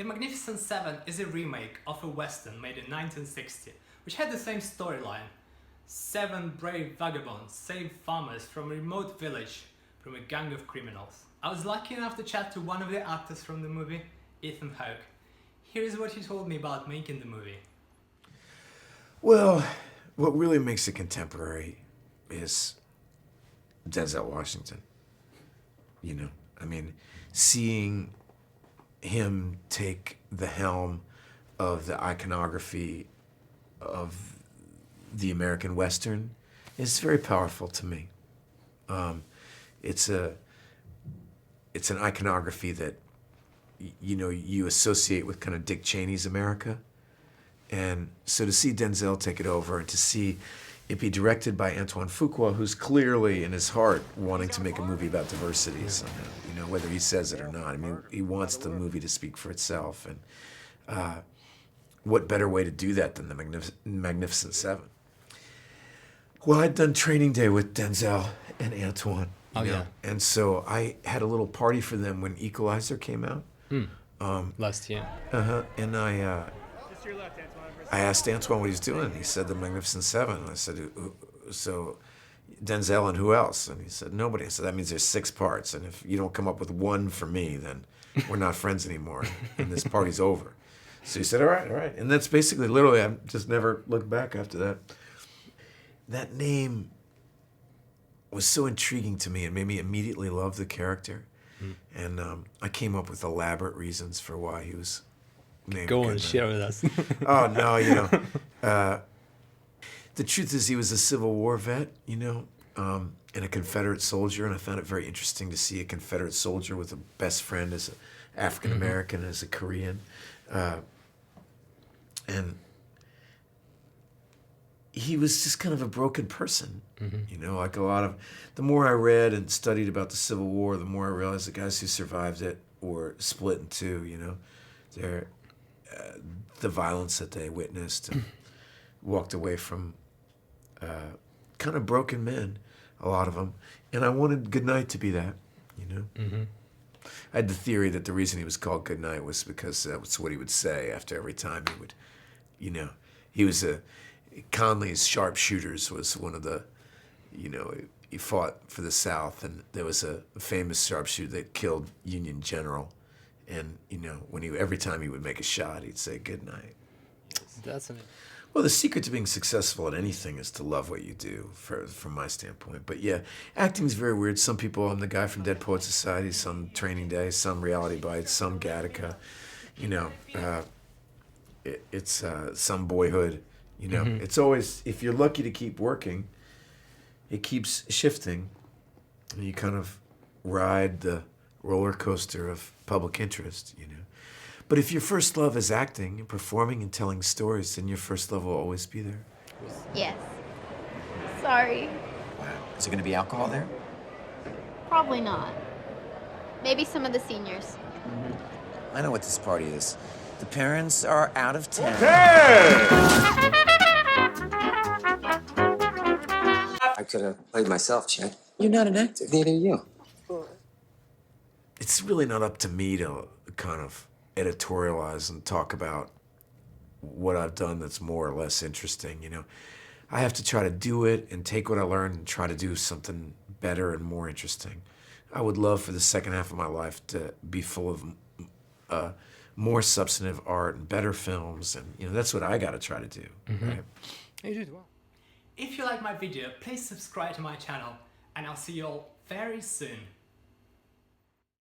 The Magnificent Seven is a remake of a western made in 1960, which had the same storyline. 7 brave vagabonds save farmers from a remote village from a gang of criminals. I was lucky enough to chat to one of the actors from the movie, Ethan Hawke. Here is what he told me about making the movie. Well, what really makes it contemporary is Denzel Washington. You know, I mean, seeing him take the helm of the iconography of the American Western is very powerful to me. It's an iconography that you associate with kind of Dick Cheney's America. And so to see Denzel take it over and to see it be directed by Antoine Fuqua, who's clearly in his heart wanting to make a movie about diversity somehow, whether he says it or not. I mean, he wants the movie to speak for itself. And what better way to do that than the Magnificent Seven? Well, I'd done training day with Denzel and Antoine. Yeah. And so I had a little party for them when Equalizer came out. Last year. And I asked Antoine what he's doing. He said the Magnificent Seven. I said, so Denzel and who else? And he said, nobody. I said, that means there's 6 parts. And if you don't come up with one for me, then we're not friends anymore. And this party's over. So he said, all right. And that's basically, literally, I've just never looked back after that. That name was so intriguing to me and made me immediately love the character. And I came up with elaborate reasons for why he was named Go on, Goodnight. share with us. Oh, no, the truth is he was a Civil War vet, and a Confederate soldier, and I found it very interesting to see a Confederate soldier with a best friend as an African-American, as a Korean. And he was just kind of a broken person, like a lot of, the more I read and studied about the Civil War, the more I realized the guys who survived it were split in two, they're, the violence that they witnessed and walked away from kind of broken men, a lot of them. And I wanted Goodnight to be that, I had the theory that the reason he was called Goodnight was because that's what he would say after every time he would, he was Conley's sharpshooters was one of the, he fought for the South, and there was a famous sharpshooter that killed Union general. And, when every time he would make a shot, he'd say, "Goodnight." That's amazing. Well, the secret to being successful at anything is to love what you do, from my standpoint. But yeah, acting's very weird. Some people, I'm the guy from Dead Poets Society, some Training Day, some Reality Bites, some Gattaca, it's some Boyhood, It's always, if you're lucky to keep working, it keeps shifting, and you kind of ride the roller coaster of public interest, But if your first love is acting and performing and telling stories, then your first love will always be there. Yes. Sorry. Wow. Is there going to be alcohol there? Probably not. Maybe some of the seniors. I know what this party is. The parents are out of town. I could have played myself, Chet. You're not an actor. Neither are you. It's really not up to me to kind of editorialize and talk about what I've done that's more or less interesting, I have to try to do it and take what I learned and try to do something better and more interesting. I would love for the second half of my life to be full of more substantive art and better films, and that's what I got to try to do. Right? You did well. If you like my video, please subscribe to my channel, and I'll see you all very soon.